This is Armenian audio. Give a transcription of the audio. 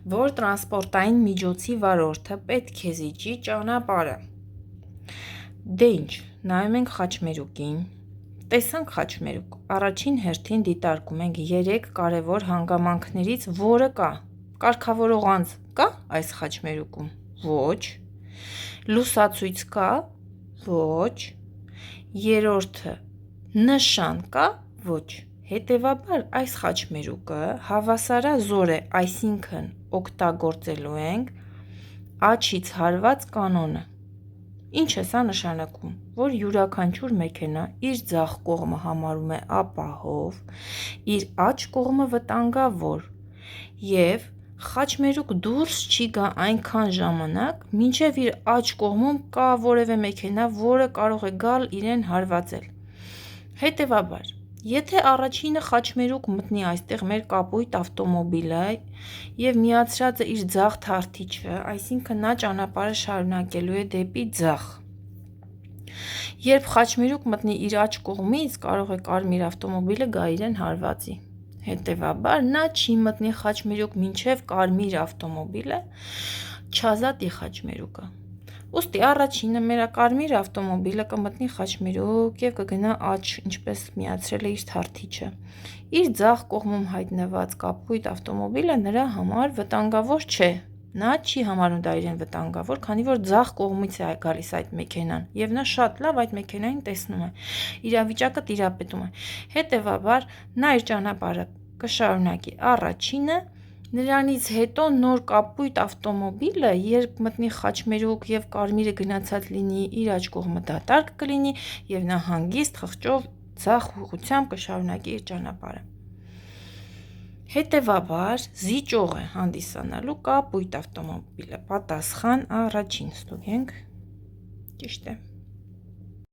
որ տրանսպորտային միջոցի վարորդը պետք է զիջի ճանապարհը։ Դե ինչ, նայում ենք խաչմերուկին։ Տեսանք խաչմերուկ, առաջին հերթին դիտարկում ենք 3 կարևոր հանգամանքներից որը կա։ Կարգավորող անձ կա այս խաչմերուկում։ Ոչ։ Լուսացույց կա։ Ոչ։ Երրորդը նշան կա։ Ոչ։ Հետևաբար այս խաչմերուկը հավասարազոր է, այսինքն օգտագործելու ենք աջից հարված կանոնը։ Ինչ է սա նշանակում, որ յուրաքանչյուր մեքենա իր ձախ կողմը համարում է ապահով, իր աջ կողմը վտանգավոր և խաչմերուկ դուրս չի գա այնքան ժամանակ, մինչև իր աջ կողմում կա որևէ մեքենա, որը կարող է գալ իրեն հարվածել։ Հետևաբար, եթե առաջինը խաչմերուկ մտնի այստեղ մեր կապույտ ավտոմոբիլը և միացրած է իր ձախ թարթիչը, այսինքն նա ճանապարհը շարունակելու է դեպի ձախ։ Երբ խաչմերուկ մտնի իր աջ կողմից, կարող է կարմիր ավտոմոբիլը գա իրեն հարվածի։ Հետևաբար, նա չի մտնի խաչմերուկ մինչև կարմիր ավտոմոբիլը չազատի խաչմերուկը։ Ուստի առաջինը մեր կարմիր ավտոմոբիլը կմտնի խաչմերուկ և կգնա աջ, ինչպես միացրել է իր թարթիչը։ Իր ձախ կողմում հայտնված կապույտ ավտոմոբիլը նրա համար վտանգավոր չէ։ Նա չի համարում դա իրեն վտանգավոր, քանի որ ձախ կողմից է գալիս այդ մեքենան և նա շատ լավ այդ մեքենային տեսնում է, իրավիճակը տիրապետում է։ Հետևաբար, նա իր ճանապարհը կշարունակի առաջինը, նրանից հետո նոր կապույտ ավտոմոբիլը, երբ մտնի խաչմերուկ և կարմիրը գնացած լինի, իր աջ կողմը դատարկ կլինի և նա հանգիստ խղճով ձախ ուղղությամբ կշարունակի իր ճանապարհը։ Հետևաբար, զիջող է հանդիսանալու կապույտ ավտոմոբիլը։ Պատասխան առաջին ստուգենք։ Ճիշտ է։